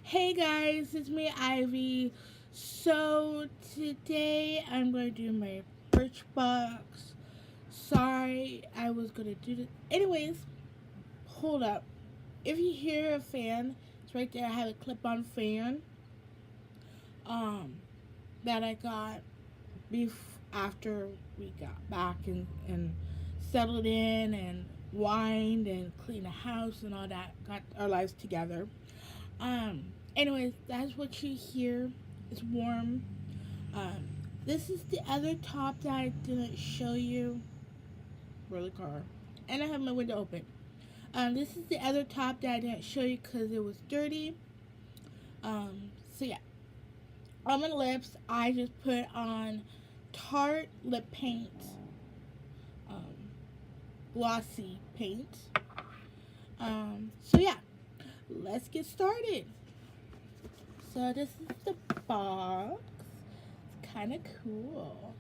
Hey guys, it's me, Ivy. So today I'm going to do my Birchbox. Sorry, I was going to do this. Anyways, hold up. If you hear a fan, it's right there. I have a clip-on fan um, that I got after we got back and settled in and wined and cleaned the house and all that. Got our lives together. Um, Anyways, that's what you hear. It's warm. Um, this is the other top that I didn't show you. Really car. And I have my window open. This is the other top that I didn't show you because it was dirty. So yeah. On my lips, I just put on Tarte lip paint. Um, Glossy paint. So yeah. Let's get started. So this is the box. It's kind of cool.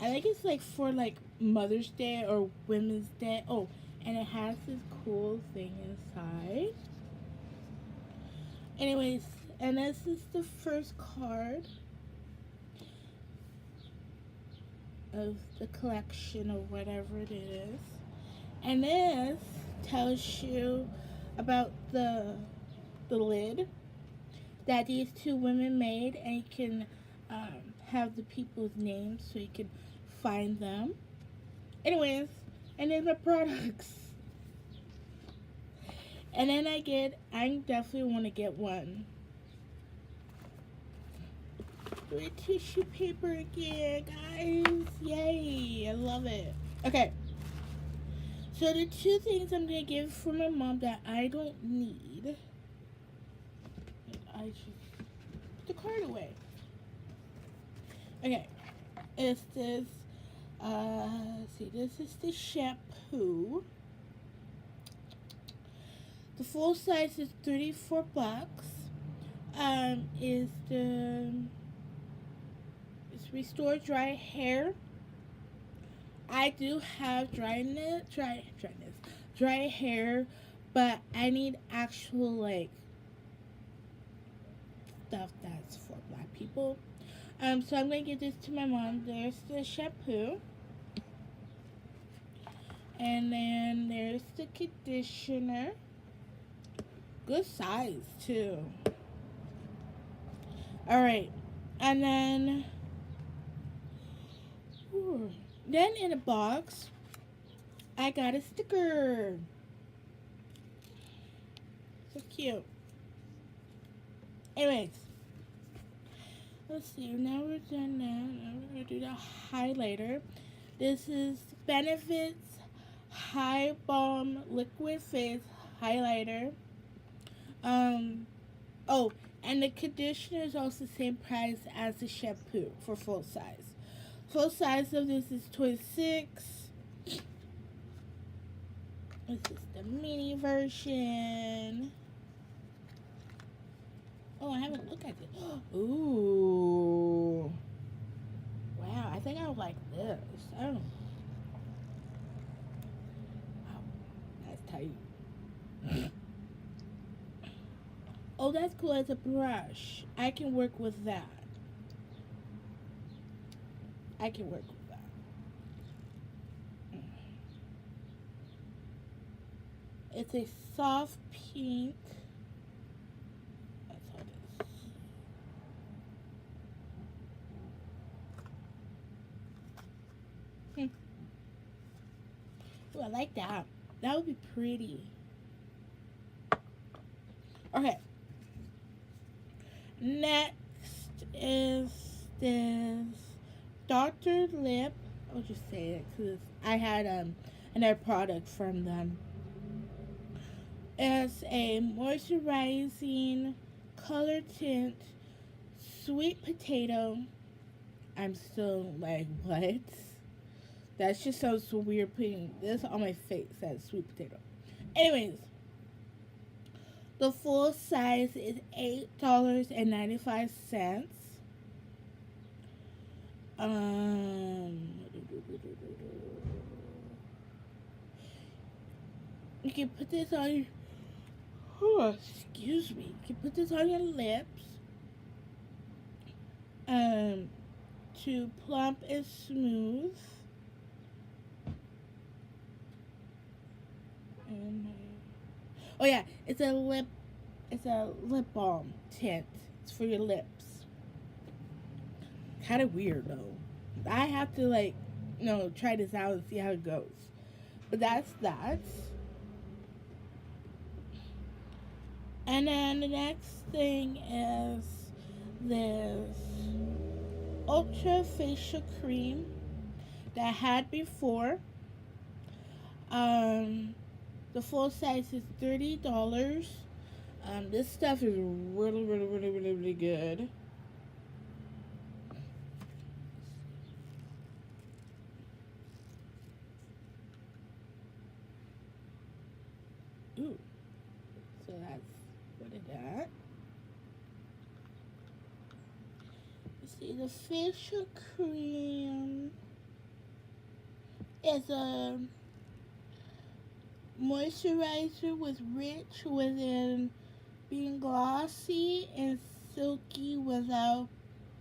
I think it's like for like Mother's Day or Women's Day. Oh, and it has this cool thing inside. Anyways, and this is the first card of the collection or whatever it is. And this tells you about the lid that these two women made, and you can have the people's names so you can find them. Anyways, and then the products. And then I definitely want to get one. Do tissue paper again, guys. Yay, I love it. Okay. So the two things I'm going to give for my mom that I don't need. I just put the card away. Okay, it's this, this is the shampoo. The full size is $34. It's Restore Dry Hair. I do have dry hair, but I need actual like stuff that's for black people. So I'm gonna give this to my mom. There's the shampoo, and then there's the conditioner. Good size too. All right, and then in a box, I got a sticker. So cute. Anyways. Let's see, now we're done now. Now we're going to do the highlighter. This is Benefits High Balm Liquid Face Highlighter. Oh, and the conditioner is also the same price as the shampoo for full size. Full size of this is 26. This is the mini version. Oh, I haven't looked at it. Ooh. Wow, I think I would like this. I don't know. Wow, that's tight. Oh, that's cool. It's a brush. I can work with that. I can work with that. It's a soft pink. Ooh, I like that. That would be pretty. Okay. Next is this Dr. Lip. I'll just say it because I had another product from them. It's a moisturizing color tint sweet potato. I'm still like, what? That just sounds so weird putting this on my face as sweet potato. Anyways, the full size is $8.95. You can put this on Oh, excuse me. You can put this on your lips. To plump and smooth. And oh yeah, it's a lip balm tint. It's for your lips. Kind of weird though. I have to try this out and see how it goes. But that's that. And then the next thing is this Ultra Facial Cream that I had before. The full size is $30. This stuff is really, really, really, really, really good. Ooh. So that's what it got. See, the facial cream is a moisturizer rich within being glossy and silky without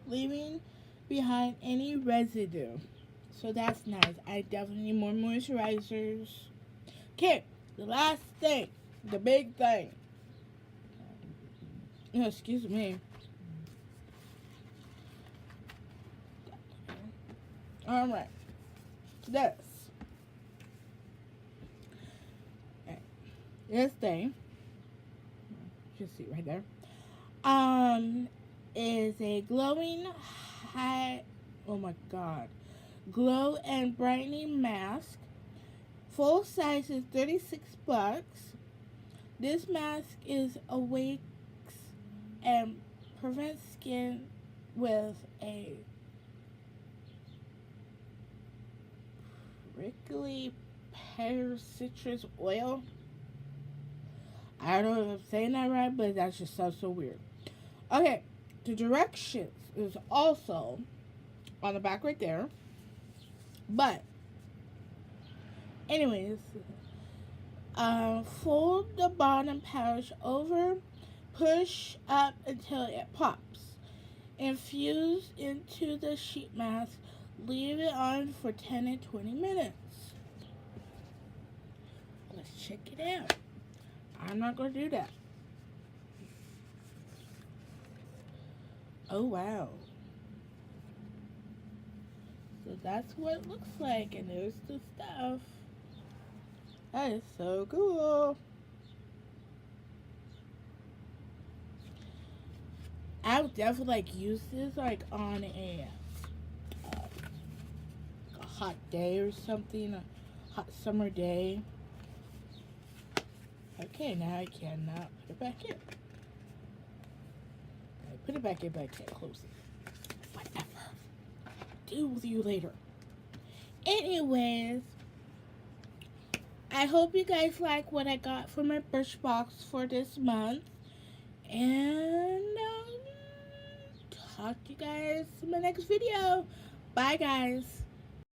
leaving behind any residue. So that's nice. I definitely need more moisturizers. Okay, the last thing, the big thing. Oh, excuse me. Alright. This. This thing. You can see right there. Is a glowing glow and brightening mask. Full size is $36. This mask awakes and prevents skin with a prickly pear citrus oil. I don't know if I'm saying that right, but that just sounds so weird. Okay, the directions is also on the back right there. But, anyways, fold the bottom pouch over, push up until it pops. Infuse into the sheet mask. Leave it on for 10 and 20 minutes. Let's check it out. I'm not going to do that. Oh, wow. So that's what it looks like. And there's the stuff. That is so cool. I would definitely use this on a hot day or something. A hot summer day. Okay, now I can put it back in. I put it back in, but I can't close it. Whatever. Deal with you later. Anyways, I hope you guys like what I got for my Birchbox for this month. And talk to you guys in my next video. Bye, guys.